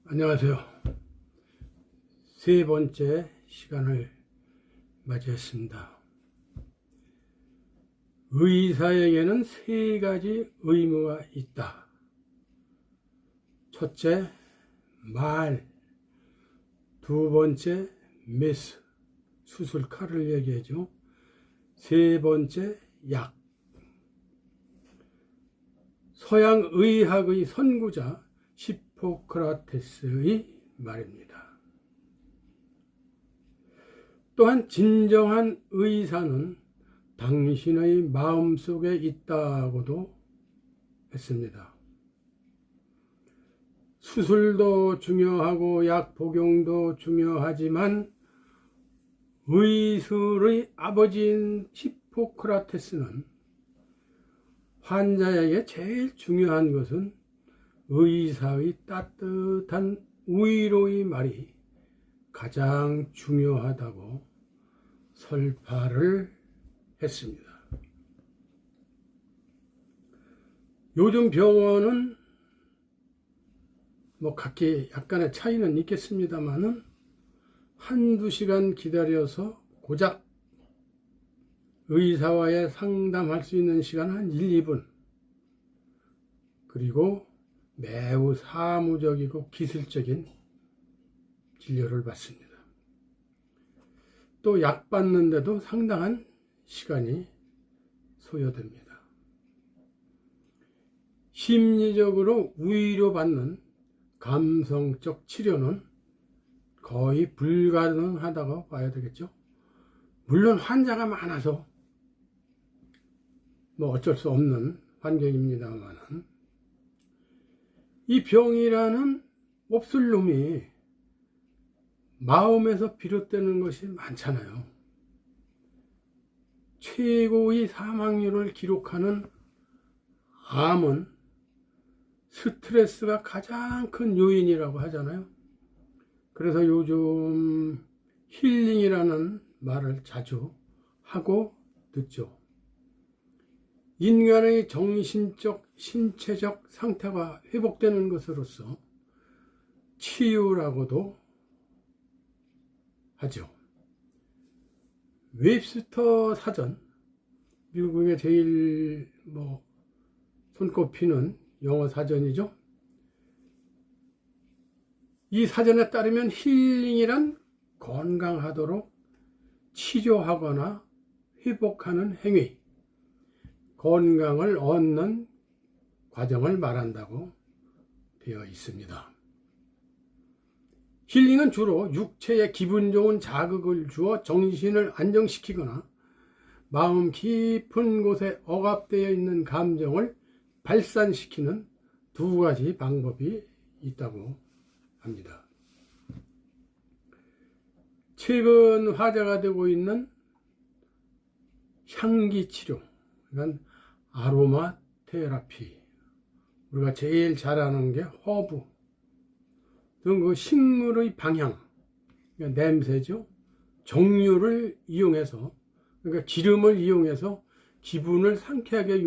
안녕하세요. 세 번째 시간을 맞이했습니다. 의사에게는 세 가지 의무가 있다. 첫째, 말. 두 번째, 메스. 수술 칼을 얘기하죠. 세 번째, 약. 서양 의학의 선구자 히포크라테스의 말입니다. 또한 진정한 의사는 당신의 마음속에 있다고도 했습니다. 수술도 중요하고 약 복용도 중요하지만 의술의 아버지인 히포크라테스는 환자에게 제일 중요한 것은 의사의 따뜻한 위로의 말이 가장 중요하다고 설파를 했습니다. 요즘 병원은 각기 약간의 차이는 있겠습니다만은 한두 시간 기다려서 고작 의사와의 상담할 수 있는 시간은 한 1, 2분. 그리고 매우 사무적이고 기술적인 진료를 받습니다. 또 약 받는데도 상당한 시간이 소요됩니다. 심리적으로 위로받는 감성적 치료는 거의 불가능하다고 봐야 되겠죠. 물론 환자가 많아서 어쩔 수 없는 환경입니다만은 이 병이라는 없을 놈이 마음에서 비롯되는 것이 많잖아요. 최고의 사망률을 기록하는 암은 스트레스가 가장 큰 요인이라고 하잖아요. 그래서 요즘 힐링이라는 말을 자주 하고 듣죠. 인간의 정신적, 신체적 상태가 회복되는 것으로서 치유라고도 하죠. 웹스터 사전, 미국의 제일 손꼽히는 영어 사전이죠. 이 사전에 따르면 힐링이란 건강하도록 치료하거나 회복하는 행위, 건강을 얻는 과정을 말한다고 되어 있습니다. 힐링은 주로 육체에 기분 좋은 자극을 주어 정신을 안정시키거나 마음 깊은 곳에 억압되어 있는 감정을 발산시키는 두 가지 방법이 있다고 합니다. 최근 화제가 되고 있는 향기 치료, 그러니까 아로마 테라피, 우리가 제일 잘 아는 게 허브 등 그 식물의 방향, 그러니까 냄새죠. 종류를 이용해서, 그러니까 기름을 이용해서 기분을 상쾌하게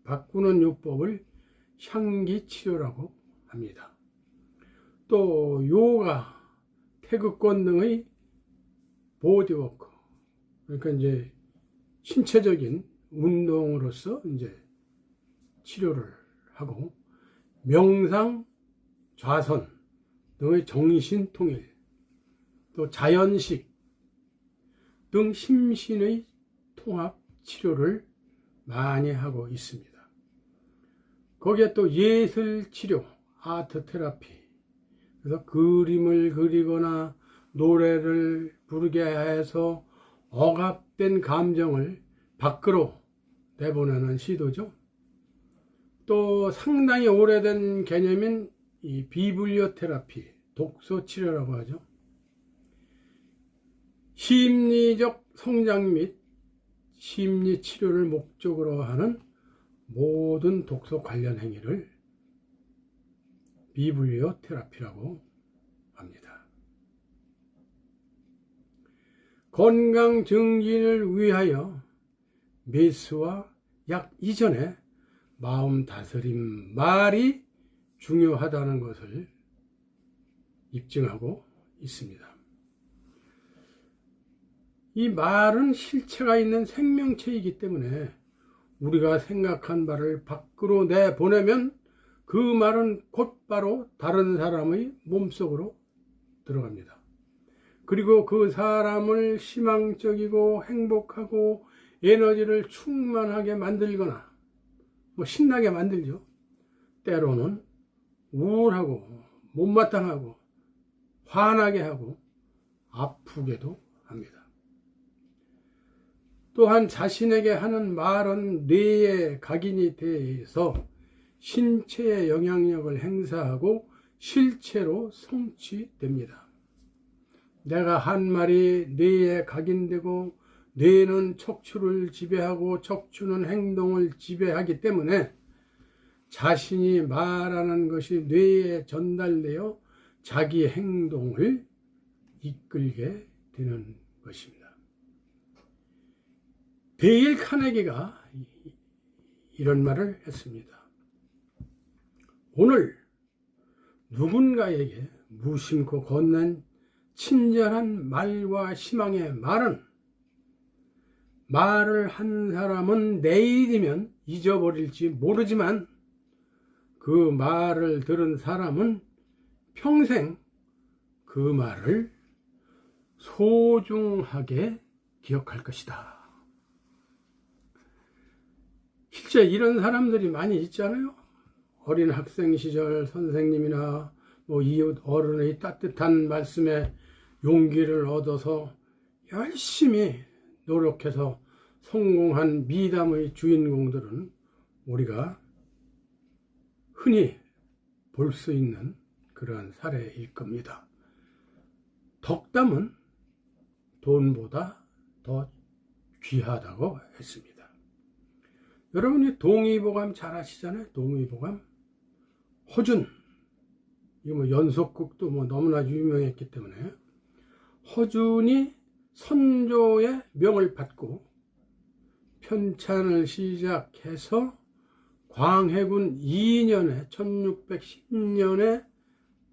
바꾸는 요법을 향기 치료라고 합니다. 또 요가, 태극권 등의 보디워크, 그러니까 이제 신체적인 운동으로서 이제 치료를 하고, 명상, 좌선 등의 정신 통일, 또 자연식 등 심신의 통합 치료를 많이 하고 있습니다. 거기에 또 예술 치료, 아트 테라피, 그래서 그림을 그리거나 노래를 부르게 해서 억압된 감정을 밖으로 내보내는 시도죠. 또 상당히 오래된 개념인 이 비블리오 테라피, 독서 치료라고 하죠. 심리적 성장 및 심리 치료를 목적으로 하는 모든 독서 관련 행위를 비블리오 테라피라고 합니다. 건강 증진을 위하여 메스와 약 이전에 마음 다스림 말이 중요하다는 것을 입증하고 있습니다. 이 말은 실체가 있는 생명체이기 때문에 우리가 생각한 바를 밖으로 내보내면 그 말은 곧바로 다른 사람의 몸속으로 들어갑니다. 그리고 그 사람을 희망적이고 행복하고 에너지를 충만하게 만들거나 신나게 만들죠. 때로는 우울하고 못마땅하고 화나게 하고 아프게도 합니다. 또한 자신에게 하는 말은 뇌에 각인이 돼서 신체에 영향력을 행사하고 실체로 성취됩니다. 내가 한 말이 뇌에 각인되고 뇌는 척추를 지배하고 척추는 행동을 지배하기 때문에 자신이 말하는 것이 뇌에 전달되어 자기 행동을 이끌게 되는 것입니다. 데일 카네기가 이런 말을 했습니다. 오늘 누군가에게 무심코 건넨 친절한 말과 희망의 말은 말을 한 사람은 내일이면 잊어버릴지 모르지만 그 말을 들은 사람은 평생 그 말을 소중하게 기억할 것이다. 실제 이런 사람들이 많이 있잖아요. 어린 학생 시절 선생님이나 이웃 어른의 따뜻한 말씀에 용기를 얻어서 열심히 노력해서 성공한 미담의 주인공들은 우리가 흔히 볼 수 있는 그러한 사례일 겁니다. 덕담은 돈보다 더 귀하다고 했습니다. 여러분이 동의보감 잘 아시잖아요. 동의보감. 허준, 이거 연속극도 너무나 유명했기 때문에 허준이 선조의 명을 받고 편찬을 시작해서 광해군 2년에 1610년에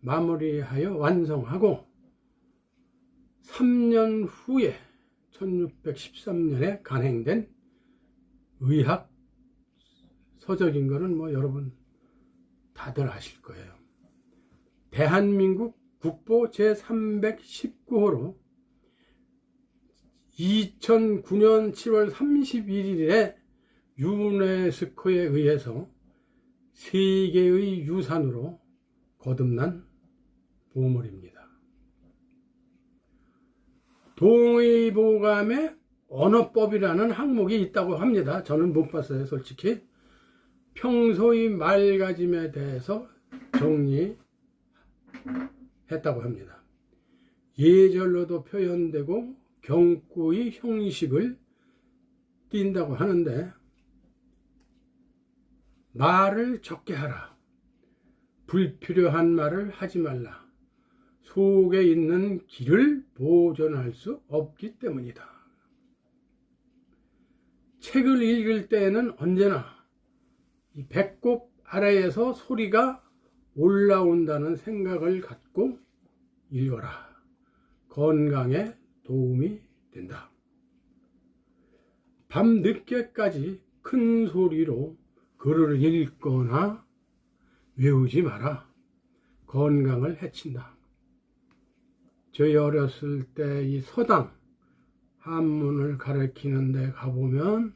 마무리하여 완성하고 3년 후에 1613년에 간행된 의학 서적인 거는 여러분 다들 아실 거예요. 대한민국 국보 제319호로 2009년 7월 31일에 유네스코에 의해서 세계의 유산으로 거듭난 보물입니다. 동의보감에 언어법이라는 항목이 있다고 합니다. 저는 못 봤어요, 솔직히. 평소의 말가짐에 대해서 정리했다고 합니다. 예절로도 표현되고 경구의 형식을 띈다고 하는데 말을 적게 하라. 불필요한 말을 하지 말라. 속에 있는 기를 보존할 수 없기 때문이다. 책을 읽을 때에는 언제나 이 배꼽 아래에서 소리가 올라온다는 생각을 갖고 읽어라. 건강에 도움이 된다. 밤 늦게까지 큰 소리로 글을 읽거나 외우지 마라. 건강을 해친다. 저희 어렸을 때 이 서당 한문을 가르치는 데 가보면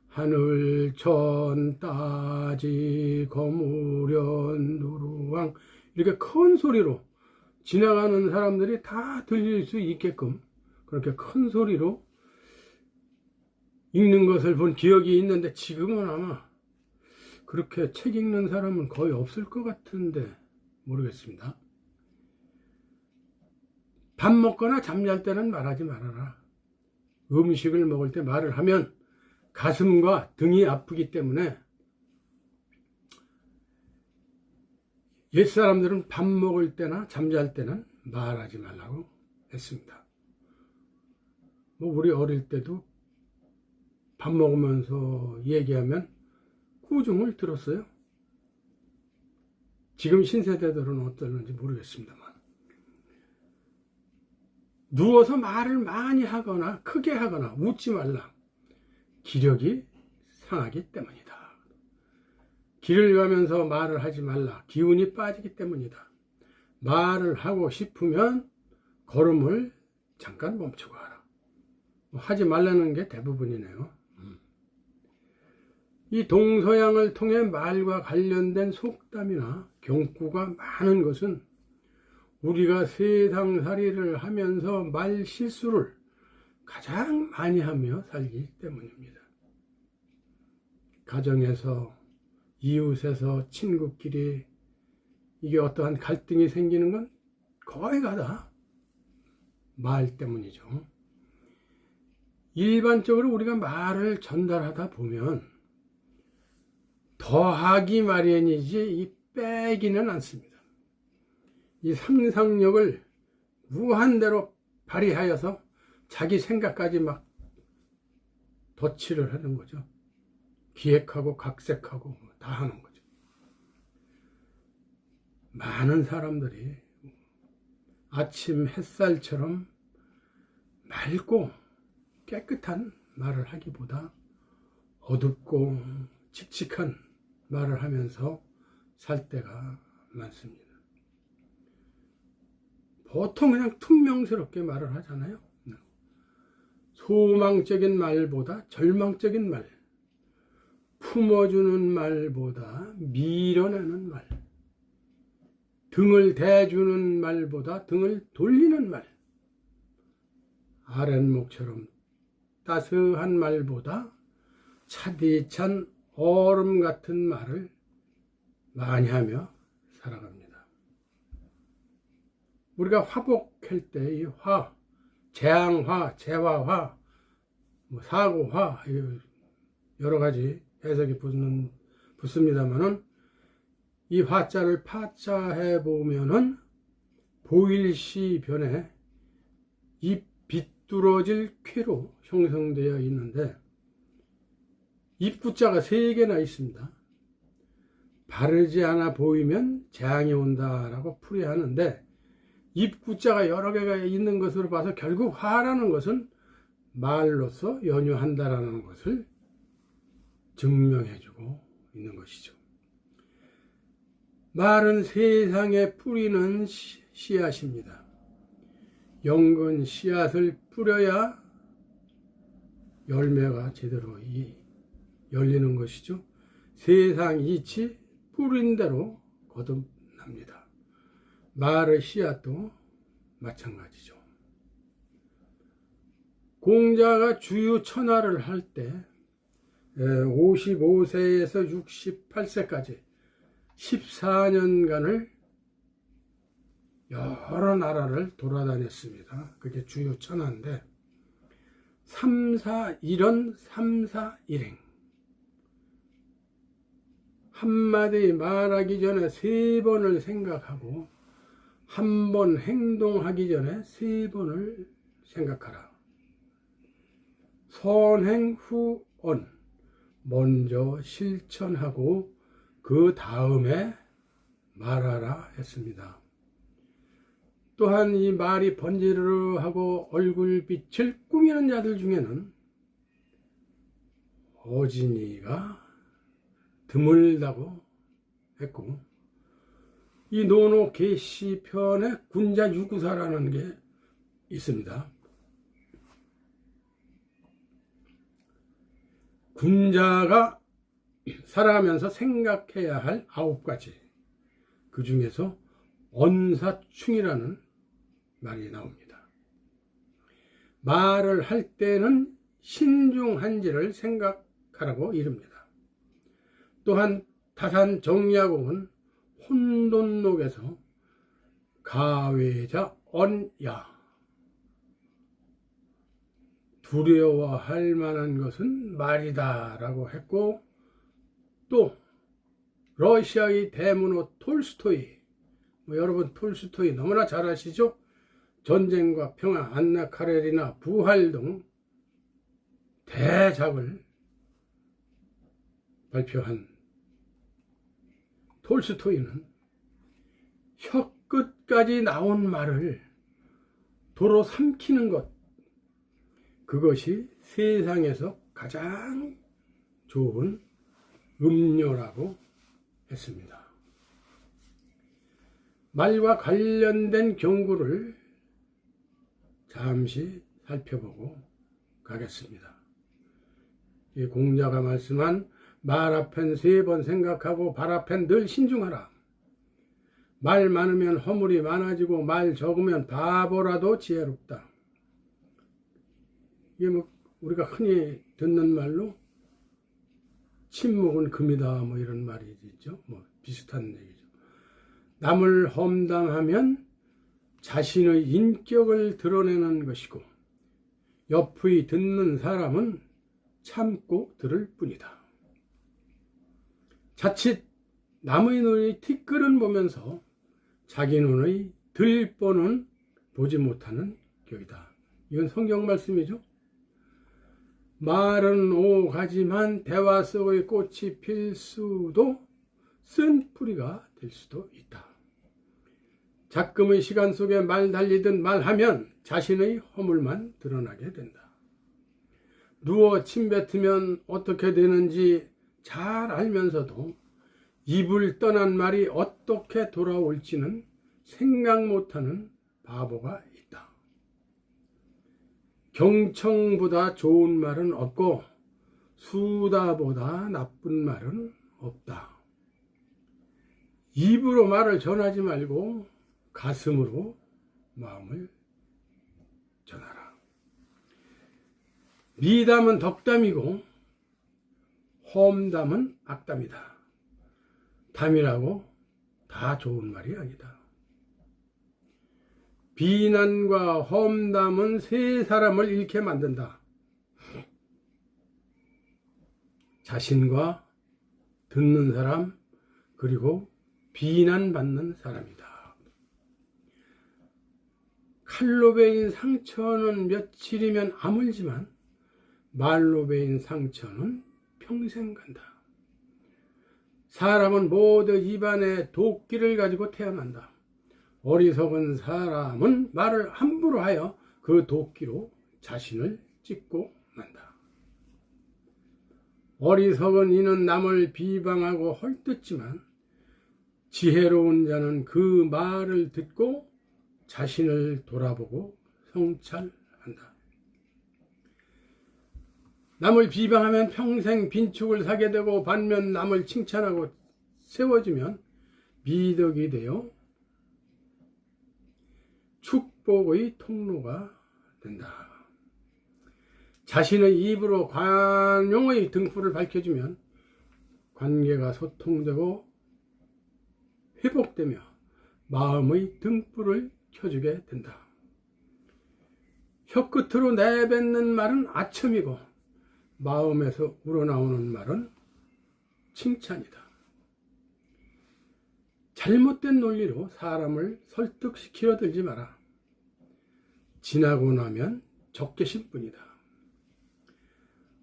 하늘 천 따지 거무련 누루왕 이렇게 큰 소리로 지나가는 사람들이 다 들릴 수 있게끔 그렇게 큰 소리로 읽는 것을 본 기억이 있는데 지금은 아마 그렇게 책 읽는 사람은 거의 없을 것 같은데 모르겠습니다. 밥 먹거나 잠잘 때는 말하지 말아라. 음식을 먹을 때 말을 하면 가슴과 등이 아프기 때문에 옛사람들은 밥 먹을 때나 잠잘 때는 말하지 말라고 했습니다. 우리 어릴 때도 밥 먹으면서 얘기하면 꾸중을 들었어요. 지금 신세대들은 어떨는지 모르겠습니다만. 누워서 말을 많이 하거나 크게 하거나 웃지 말라. 기력이 상하기 때문이다. 길을 가면서 말을 하지 말라. 기운이 빠지기 때문이다. 말을 하고 싶으면 걸음을 잠깐 멈추고 하라. 하지 말라는 게 대부분이네요. 이 동서양을 통해 말과 관련된 속담이나 경구가 많은 것은 우리가 세상살이를 하면서 말 실수를 가장 많이 하며 살기 때문입니다. 가정에서, 이웃에서, 친구끼리 이게 어떠한 갈등이 생기는 건 거의 다 말 때문이죠. 일반적으로 우리가 말을 전달하다 보면 더하기 마련이지 이 빼기는 않습니다. 이 상상력을 무한대로 발휘하여서 자기 생각까지 막 덧칠을 하는 거죠. 기획하고 각색하고 다 하는 거죠. 많은 사람들이 아침 햇살처럼 맑고 깨끗한 말을 하기보다 어둡고 칙칙한 말을 하면서 살 때가 많습니다. 보통 그냥 퉁명스럽게 말을 하잖아요. 소망적인 말보다 절망적인 말, 품어주는 말보다 밀어내는 말, 등을 대주는 말보다 등을 돌리는 말, 아랫목처럼 따스한 말보다 차디찬 얼음 같은 말을 많이 하며 살아갑니다. 우리가 화복할 때 이 화, 재앙화, 재화화, 사고화 여러 가지 해석이 붙습니다만은 이 화자를 파자해 보면은 보일시 변에 이 비뚤어질 쾌로 형성되어 있는데 입구자가 3개나 있습니다. 바르지 않아 보이면 재앙이 온다라고 풀이하는데 입구자가 여러 개가 있는 것으로 봐서 결국 화라는 것은 말로서 연유한다라는 것을 증명해주고 있는 것이죠. 말은 세상에 뿌리는 씨앗입니다. 연근 씨앗을 뿌려야 열매가 제대로 열리는 것이죠. 세상 이치 뿌린 대로 거듭납니다. 말의 씨앗도 마찬가지죠. 공자가 주유 천하를 할 때 55세에서 68세까지 14년간을 여러 나라를 돌아다녔습니다. 그게 주요 천하인데 3-4-1원 3-4-1행 한마디 말하기 전에 3번을 생각하고 한 번 행동하기 전에 3번을 생각하라. 선행 후언 먼저 실천하고 그 다음에 말하라 했습니다. 또한 이 말이 번지르르하고 얼굴빛을 꾸미는 자들 중에는 어진이가 드물다고 했고 이 노노 계시편에 군자 유구사라는 게 있습니다. 군자가 살아가면서 생각해야 할 9가지, 그 중에서 언사충이라는 말이 나옵니다. 말을 할 때는 신중한지를 생각하라고 이릅니다. 또한 다산 정야공은 혼돈록에서 가외자 언야 두려워할 만한 것은 말이다 라고 했고, 또 러시아의 대문호 톨스토이, 여러분 톨스토이 너무나 잘 아시죠? 전쟁과 평화, 안나 카레리나 부활 등 대작을 발표한 톨스토이는 혀끝까지 나온 말을 도로 삼키는 것, 그것이 세상에서 가장 좋은 음료라고 했습니다. 말과 관련된 경구를 잠시 살펴보고 가겠습니다. 이 공자가 말씀한 말 앞엔 3번 생각하고 발 앞엔 늘 신중하라. 말 많으면 허물이 많아지고 말 적으면 바보라도 지혜롭다. 이게 뭐 우리가 흔히 듣는 말로 침묵은 금이다 뭐 이런 말이 있죠. 뭐 비슷한 얘기죠. 남을 험담하면 자신의 인격을 드러내는 것이고 옆의 듣는 사람은 참고 들을 뿐이다. 자칫 남의 눈의 티끌은 보면서 자기 눈의 들보는 보지 못하는 격이다. 이건 성경 말씀이죠. 말은 오가지만 대화 속의 꽃이 필 수도 쓴 뿌리가 될 수도 있다. 작금의 시간 속에 말 달리듯 말하면 자신의 허물만 드러나게 된다. 누워 침 뱉으면 어떻게 되는지 잘 알면서도 입을 떠난 말이 어떻게 돌아올지는 생각 못하는 바보가 있다. 경청보다 좋은 말은 없고 수다보다 나쁜 말은 없다. 입으로 말을 전하지 말고 가슴으로 마음을 전하라. 미담은 덕담이고 험담은 악담이다. 담이라고 다 좋은 말이 아니다. 비난과 험담은 세 사람을 잃게 만든다. 자신과 듣는 사람, 그리고 비난받는 사람이다. 칼로 베인 상처는 며칠이면 아물지만 말로 베인 상처는 평생 간다. 사람은 모두 입안에 도끼를 가지고 태어난다. 어리석은 사람은 말을 함부로 하여 그 도끼로 자신을 찢고 만다. 어리석은 이는 남을 비방하고 헐뜯지만 지혜로운 자는 그 말을 듣고 자신을 돌아보고 성찰한다. 남을 비방하면 평생 빈축을 사게 되고 반면 남을 칭찬하고 세워주면 미덕이 되어 축복의 통로가 된다. 자신의 입으로 관용의 등불을 밝혀주면 관계가 소통되고 회복되며 마음의 등불을 켜주게 된다. 혀끝으로 내뱉는 말은 아첨이고 마음에서 우러나오는 말은 칭찬이다. 잘못된 논리로 사람을 설득시키려 들지 마라. 지나고 나면 적개심 뿐이다.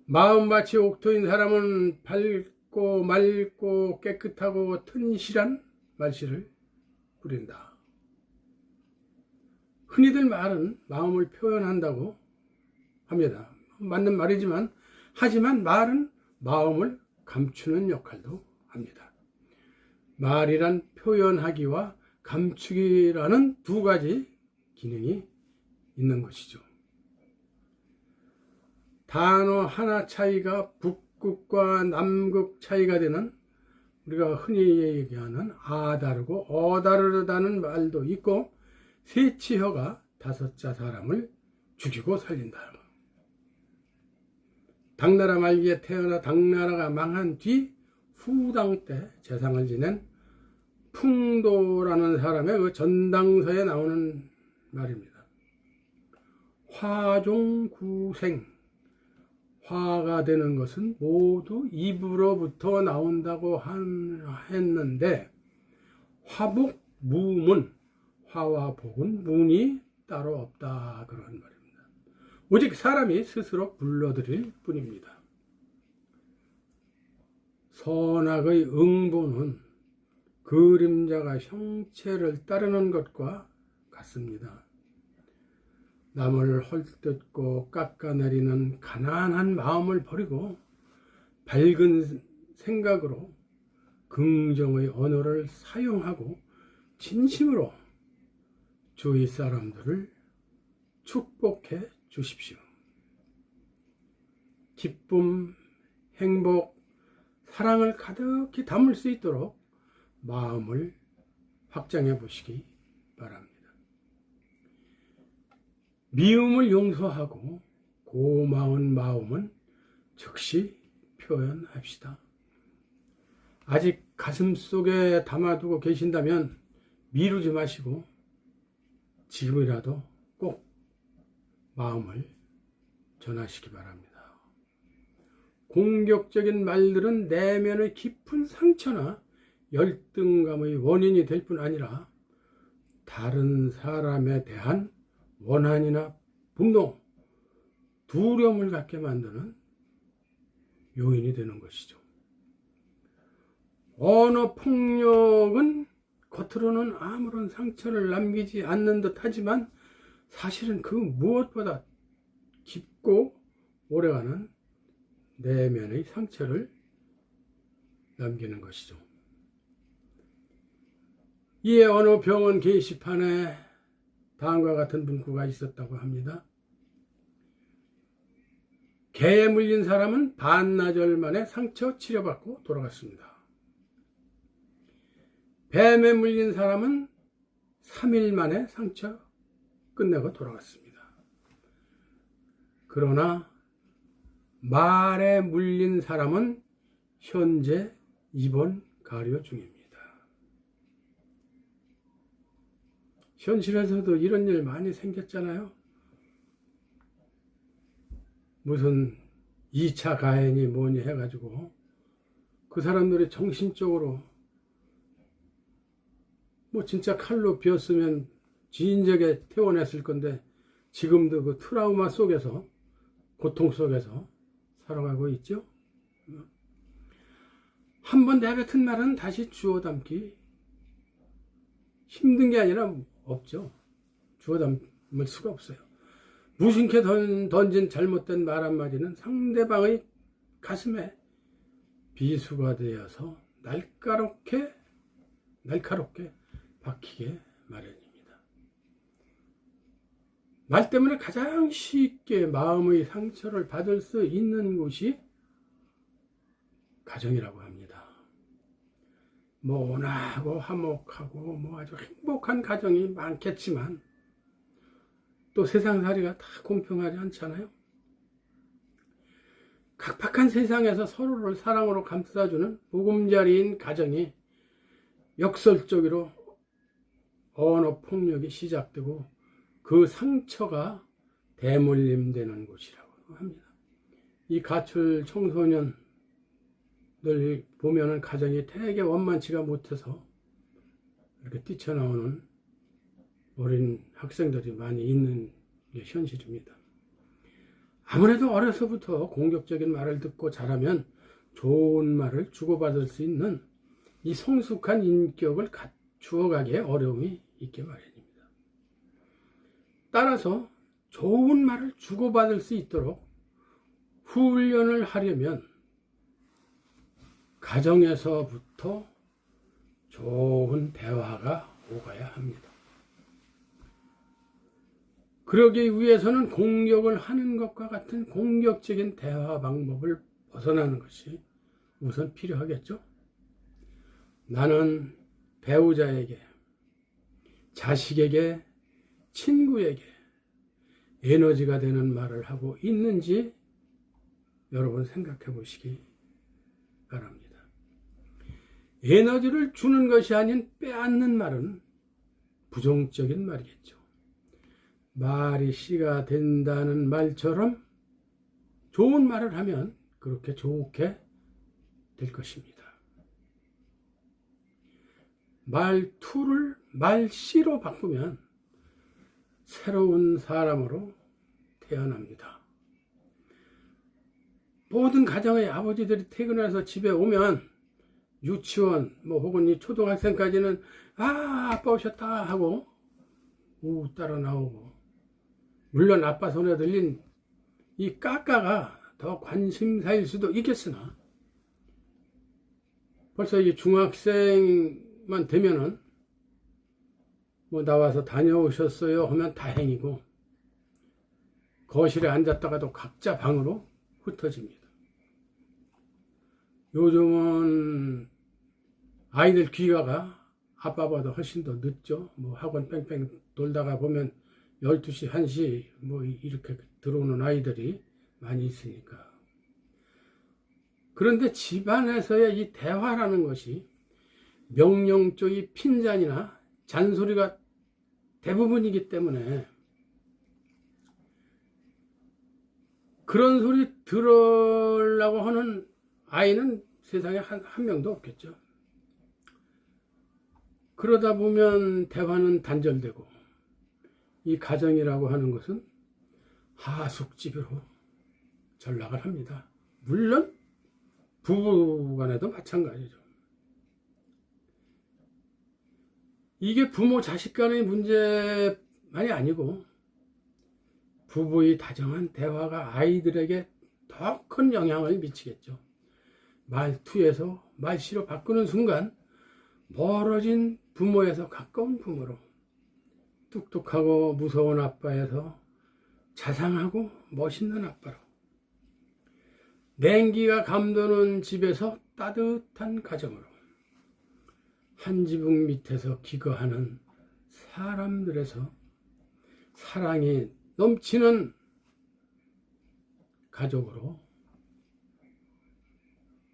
마음밭이 옥토인 사람은 밝고 맑고 깨끗하고 튼실한 말씨를 부린다. 흔히들 말은 마음을 표현한다고 합니다. 맞는 말이지만 하지만 말은 마음을 감추는 역할도 합니다. 말이란 표현하기와 감추기라는 두 가지 기능이 있는 것이죠. 단어 하나 차이가 북극과 남극 차이가 되는 우리가 흔히 얘기하는 아다르고 어다르다는 말도 있고 세치혀가 다섯자 사람을 죽이고 살린다. 당나라 말기에 태어나 당나라가 망한 뒤 후당 때 재상을 지낸 풍도라는 사람의 그 전당서에 나오는 말입니다. 화종구생, 화가 되는 것은 모두 입으로부터 나온다고 했는데 화복 무문, 화와 복은 문이 따로 없다 그런 말입니다. 오직 사람이 스스로 불러들일 뿐입니다. 선악의 응보는 그림자가 형체를 따르는 것과 같습니다. 남을 헐뜯고 깎아내리는 가난한 마음을 버리고 밝은 생각으로 긍정의 언어를 사용하고 진심으로 주위 사람들을 축복해 주십시오. 기쁨, 행복, 사랑을 가득히 담을 수 있도록 마음을 확장해 보시기 바랍니다. 미움을 용서하고 고마운 마음은 즉시 표현합시다. 아직 가슴속에 담아두고 계신다면 미루지 마시고 지금이라도 꼭 마음을 전하시기 바랍니다. 공격적인 말들은 내면의 깊은 상처나 열등감의 원인이 될 뿐 아니라 다른 사람에 대한 원한이나 분노, 두려움을 갖게 만드는 요인이 되는 것이죠. 언어 폭력은 겉으로는 아무런 상처를 남기지 않는 듯 하지만 사실은 그 무엇보다 깊고 오래가는 내면의 상처를 남기는 것이죠. 이에 어느 병원 게시판에 다음과 같은 문구가 있었다고 합니다. 개에 물린 사람은 반나절 만에 상처 치료받고 돌아갔습니다. 뱀에 물린 사람은 3일 만에 상처 끝내고 돌아갔습니다. 그러나 말에 물린 사람은 현재 입원 가료 중입니다. 현실에서도 이런 일 많이 생겼잖아요. 무슨 2차 가해니 뭐니 해가지고 그 사람들이 정신적으로 뭐 진짜 칼로 비었으면 진작에 퇴원했을 건데 지금도 그 트라우마 속에서 고통 속에서 살아가고 있죠. 한번 내뱉은 말은 다시 주워 담기 힘든 게 아니라 없죠. 주워 담을 수가 없어요. 무심케 던진 잘못된 말 한마디는 상대방의 가슴에 비수가 되어서 날카롭게 박히게 마련입니다. 말 때문에 가장 쉽게 마음의 상처를 받을 수 있는 곳이 가정이라고 합니다. 뭐 온화하고 화목하고 뭐 아주 행복한 가정이 많겠지만 또 세상살이가 다 공평하지 않잖아요. 각박한 세상에서 서로를 사랑으로 감싸주는 보금자리인 가정이 역설적으로 언어 폭력이 시작되고 그 상처가 대물림되는 곳이라고 합니다. 이 가출 청소년들 보면은 가정이 되게 원만치가 못해서 이렇게 뛰쳐나오는 어린 학생들이 많이 있는 게 현실입니다. 아무래도 어려서부터 공격적인 말을 듣고 자라면 좋은 말을 주고받을 수 있는 이 성숙한 인격을 갖추어가기에 어려움이 있게 마련입니다. 따라서 좋은 말을 주고받을 수 있도록 훈련을 하려면 가정에서부터 좋은 대화가 오가야 합니다. 그러기 위해서는 공격을 하는 것과 같은 공격적인 대화 방법을 벗어나는 것이 우선 필요하겠죠. 나는 배우자에게, 자식에게, 친구에게 에너지가 되는 말을 하고 있는지 여러분 생각해 보시기 바랍니다. 에너지를 주는 것이 아닌 빼앗는 말은 부정적인 말이겠죠. 말이 씨가 된다는 말처럼 좋은 말을 하면 그렇게 좋게 될 것입니다. 말투를 말씨로 바꾸면 새로운 사람으로 태어납니다. 모든 가정의 아버지들이 퇴근해서 집에 오면 유치원 혹은 이 초등학생까지는 아빠 오셨다 하고 우 따라 나오고 물론 아빠 손에 들린 이 까까가 더 관심사일 수도 있겠으나 벌써 이 중학생만 되면은 뭐 나와서 다녀오셨어요 하면 다행이고 거실에 앉았다가도 각자 방으로 흩어집니다. 요즘은 아이들 귀가가 아빠보다 훨씬 더 늦죠. 뭐 학원 뺑뺑 돌다가 보면 12시, 1시 뭐 이렇게 들어오는 아이들이 많이 있으니까. 그런데 집안에서의 이 대화라는 것이 명령조의 핀잔이나 잔소리가 대부분이기 때문에 그런 소리 들으려고 하는 아이는 세상에 한 명도 없겠죠. 그러다 보면 대화는 단절되고 이 가정이라고 하는 것은 하숙집으로 전락을 합니다. 물론 부부간에도 마찬가지죠. 이게 부모 자식 간의 문제만이 아니고 부부의 다정한 대화가 아이들에게 더 큰 영향을 미치겠죠. 말투에서 말씨로 바꾸는 순간 멀어진 부모에서 가까운 부모로, 뚝뚝하고 무서운 아빠에서 자상하고 멋있는 아빠로, 냉기가 감도는 집에서 따뜻한 가정으로, 한 지붕 밑에서 기거하는 사람들에서 사랑이 넘치는 가족으로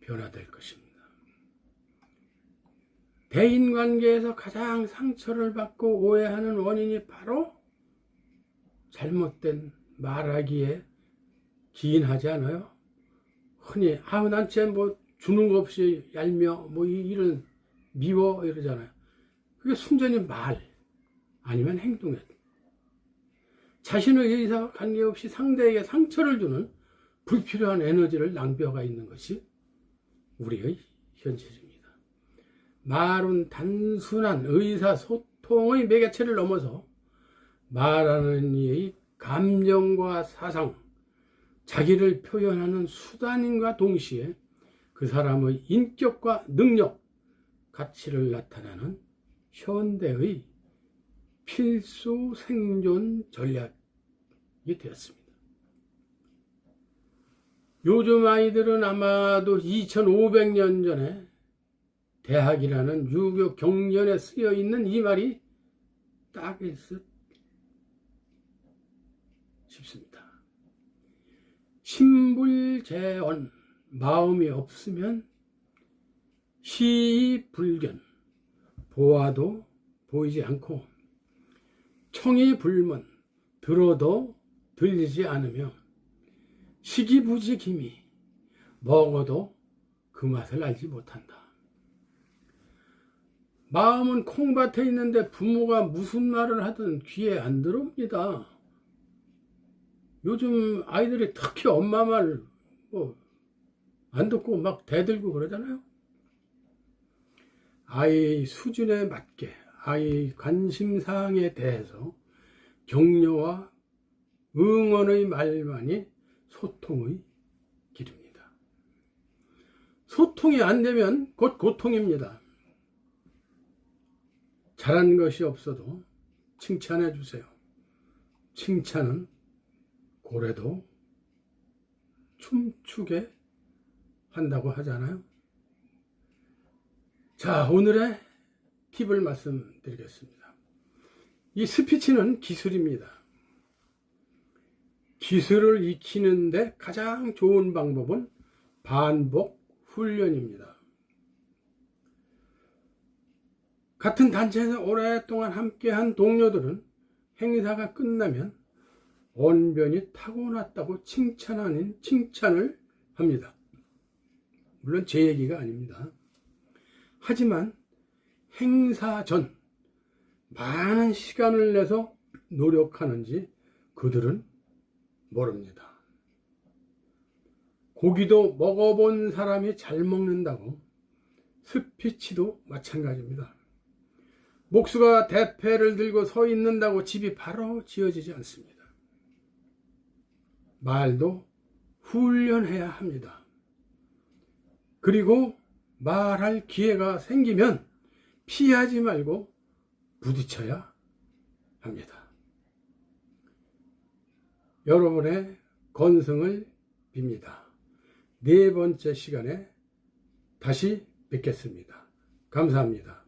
변화될 것입니다. 대인관계에서 가장 상처를 받고 오해하는 원인이 바로 잘못된 말하기에 기인하지 않아요? 흔히 난 쟤 뭐 주는 거 없이 얄며 뭐 이런 미워 이러잖아요. 그게 순전히 말 아니면 행동이에요. 자신의 의사와 관계없이 상대에게 상처를 주는 불필요한 에너지를 낭비하고 있는 것이 우리의 현실입니다. 말은 단순한 의사소통의 매개체를 넘어서 말하는 이의 감정과 사상, 자기를 표현하는 수단인과 동시에 그 사람의 인격과 능력, 가치를 나타내는 현대의 필수 생존 전략이 되었습니다. 요즘 아이들은 아마도 2500년 전에 대학이라는 유교 경전에 쓰여 있는 이 말이 딱일 듯 싶습니다. 신불재언, 마음이 없으면 시불견, 보아도 보이지 않고 청이불문, 들어도 들리지 않으며 시기부지기미, 먹어도 그 맛을 알지 못한다. 마음은 콩밭에 있는데 부모가 무슨 말을 하든 귀에 안 들어옵니다. 요즘 아이들이 특히 엄마 말 안 듣고 막 대들고 그러잖아요. 아이의 수준에 맞게 아이의 관심사항에 대해서 격려와 응원의 말만이 소통의 길입니다. 소통이 안 되면 곧 고통입니다. 잘한 것이 없어도 칭찬해 주세요. 칭찬은 고래도 춤추게 한다고 하잖아요. 자, 오늘의 팁을 말씀드리겠습니다. 이 스피치는 기술입니다. 기술을 익히는데 가장 좋은 방법은 반복 훈련입니다. 같은 단체에서 오랫동안 함께한 동료들은 행사가 끝나면 언변이 타고났다고 칭찬 아닌 칭찬을 합니다. 물론 제 얘기가 아닙니다. 하지만 행사 전 많은 시간을 내서 노력하는지 그들은 모릅니다. 고기도 먹어본 사람이 잘 먹는다고 스피치도 마찬가지입니다. 목수가 대패를 들고 서 있는다고 집이 바로 지어지지 않습니다. 말도 훈련해야 합니다. 그리고 말할 기회가 생기면 피하지 말고 부딪혀야 합니다. 여러분의 건승을 빕니다. 네 번째 시간에 다시 뵙겠습니다. 감사합니다.